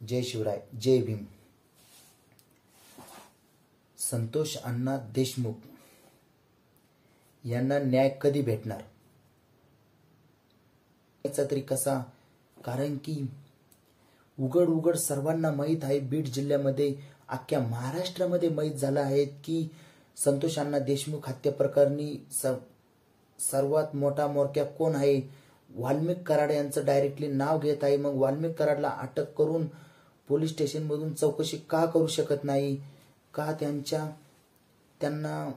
जय शिवराय, जय भीम. संतोष अण्णा देशमुख यांना न्याय कधी भेटणार याचा तरी कसा? कारण की उघड सर्वांना माहीत आहे, बीड जिल्ह्यामध्ये अख्ख्या महाराष्ट्रामध्ये माहीत झालं आहे की संतोष अण्णा देशमुख हत्या प्रकरणी सर्वात मोठा म्होरक्या कोण आहे? वाल्मिक कराड यांचं डायरेक्टली नाव घेत आहे. मग वाल्मिक कराडला अटक करून पोलीस स्टेशनमधून चौकशी का करू शकत नाही? का त्यांना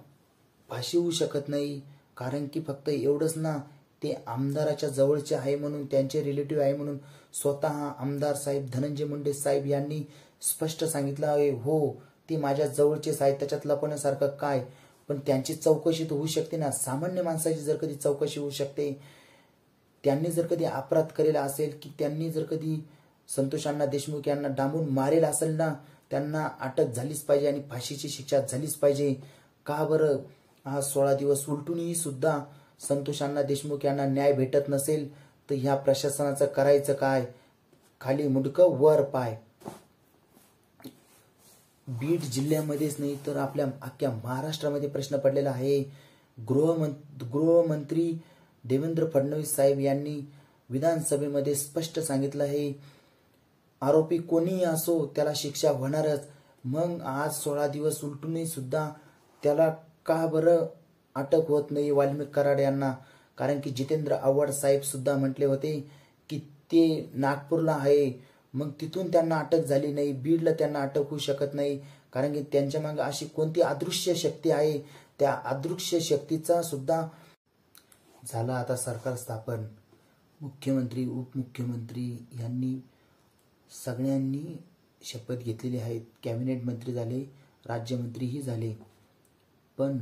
फाशी होऊ शकत नाही? कारण की फक्त एवढंच ना, ते आमदाराच्या जवळचे आहे म्हणून, त्यांचे रिलेटिव्ह आहे म्हणून स्वतः आमदार साहेब धनंजय मुंडे साहेब यांनी स्पष्ट सांगितलं आहे, हो ते माझ्या जवळचेच आहेत, त्याच्यात लपवण्यासारखं काय? पण त्यांची चौकशी तर होऊ शकते ना. सामान्य माणसाची जर कधी चौकशी होऊ शकते, त्यांनी जर कधी अपराध केलेला असेल, की त्यांनी जर कधी संतोष अण्णा देशमुख यांना डांबून मारेल असेल ना, त्यांना अटक झालीच पाहिजे आणि फाशीची शिक्षा झालीच पाहिजे. का बरं आज 16 दिवस उलटूनही सुद्धा संतोष अण्णा देशमुख यांना न्याय भेटत नसेल, तर ह्या प्रशासनाचं करायचं काय? खाली मुंडकं वर पाय. बीड जिल्ह्यामध्येच नाही तर आपल्या अख्ख्या महाराष्ट्रामध्ये प्रश्न पडलेला आहे. गृहमंत्री देवेंद्र फडणवीस साहेब यांनी विधानसभेमध्ये स्पष्ट सांगितलं आहे, आरोपी कोणीही असो त्याला शिक्षा होणारच. मग आज 16 दिवस उलटूनही सुद्धा त्याला का बरं अटक होत नाही वाल्मिक कराड यांना? कारण की जितेंद्र आव्हाड साहेब सुद्धा म्हटले होते की ते नागपूरला आहे, मग तिथून त्यांना अटक झाली नाही. बीडला त्यांना अटक होऊ शकत नाही, कारण की त्यांच्या मागे अशी कोणती अदृश्य शक्ती आहे. त्या अदृश्य शक्तीचा सुद्धा झाला आता सरकार स्थापन. मुख्यमंत्री उपमुख्यमंत्री यांनी सगळ्यांनी शपथ घेतलेली आहे. कॅबिनेट मंत्री झाले, राज्यमंत्रीही झाले, पण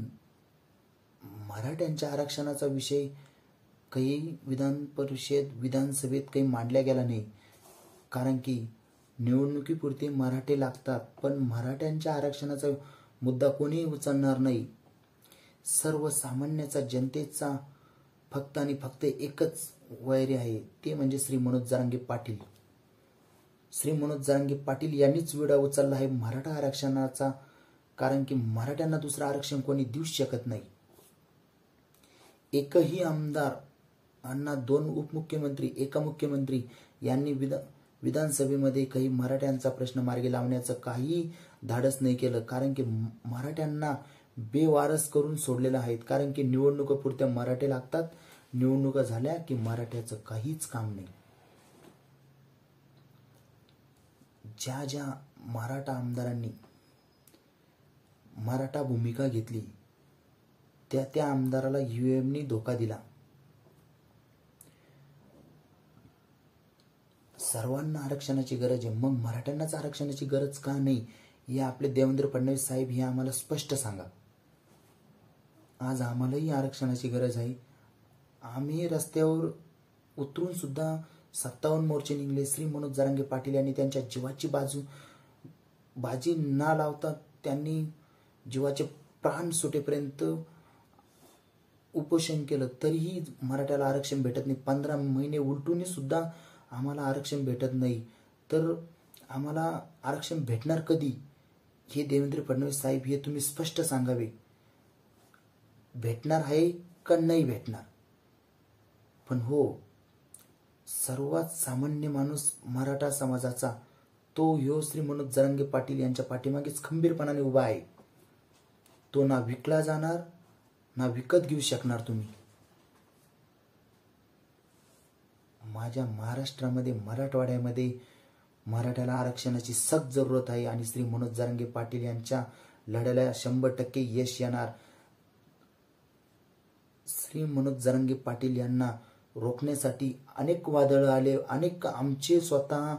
मराठ्यांच्या आरक्षणाचा विषय काही विधान परिषद विधानसभेत काही मांडला गेला नाही. कारण की निवडणुकीपुरते मराठे लागतात, पण मराठ्यांच्या आरक्षणाचा मुद्दा कोणीही उचलणार नाही. सर्वसामान्याचा जनतेचा फक्त आणि फक्त एकच वैरी आहे, ते म्हणजे श्री मनोज जरांगे पाटील. श्री मनोज जरांगे पाटील यांनीच विडा उचलला आहे मराठा आरक्षणाचा. कारण की मराठ्यांना दुसरं आरक्षण कोणी देऊच शकत नाही. एकही आमदार अण्णा, 2 उपमुख्यमंत्री, एका मुख्यमंत्री यांनी विधानसभेमध्ये काही मराठ्यांचा प्रश्न मार्गी लावण्याचं काही धाडस नाही केलं. कारण की मराठ्यांना बेवारस करून सोडलेलं आहे. कारण की निवडणुकीपुरत्या मराठे लागतात, निवडणुका झाल्या की मराठ्याचं काहीच काम नाही. ज्या मराठा आमदारांनी मराठा भूमिका घेतली, त्या आमदाराला यूएमनी धोका दिला. सर्वांना आरक्षणाची गरज आहे, मग मराठ्यांनाच आरक्षणाची गरज का नाही? हे आपले देवेंद्र फडणवीस साहेब हे आम्हाला स्पष्ट सांगा. आज आम्हालाही आरक्षणाची गरज आहे. आम्ही रस्त्यावर उतरून सुद्धा 57 मोर्चे निघले. श्री मनोज जरांगे पाटील यांनी त्यांच्या जीवाची बाजी ना लावता त्यांनी जीवाचे प्राण सुटेपर्यंत उपोषण केलं, तरीही मराठ्याला आरक्षण भेटत नाही. 15 महिने उलटूनही सुद्धा आम्हाला आरक्षण भेटत नाही. तर आम्हाला आरक्षण भेटणार कधी? हे देवेंद्र फडणवीस साहेब हे तुम्ही स्पष्ट सांगावे. भेटणार आहे का नाही भेटणार? पण हो, सर्वात सामान्य माणूस मराठा समाजाचा तो ह्यो श्री मनोज जरांगे पाटील यांच्या पाठीमागेच खंबीरपणाने उभा आहे. तो ना विकला जाणार ना विकत घेऊ शकणार तुम्ही. माझ्या महाराष्ट्रामध्ये, मराठवाड्यामध्ये मराठ्याला आरक्षणाची सक्त जरूरत आहे आणि श्री मनोज जरांगे पाटील यांच्या लढ्याला 100% यश येणार. श्री मनोज जरांगे पाटील यांना रोखण्यासाठी अनेक वादळ आले, अनेक आमचे स्वतः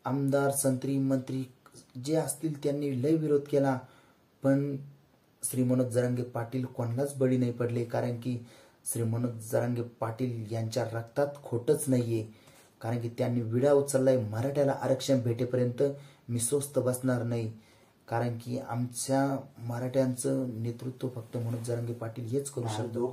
आमदार, संत्री, मंत्री जे असतील त्यांनी लय विरोध केला, पण श्री मनोज जरांगे पाटील कोणालाच बळी नाही पडले. कारण की श्री मनोज जरांगे पाटील यांच्या रक्तात खोटच नाहीये. कारण की त्यांनी विडा उचललाय, मराठ्याला आरक्षण भेटेपर्यंत मी स्वस्थ बसणार नाही. कारण की आमच्या मराठ्यांचं नेतृत्व फक्त मनोज जरांगे पाटील हेच करू शकतो.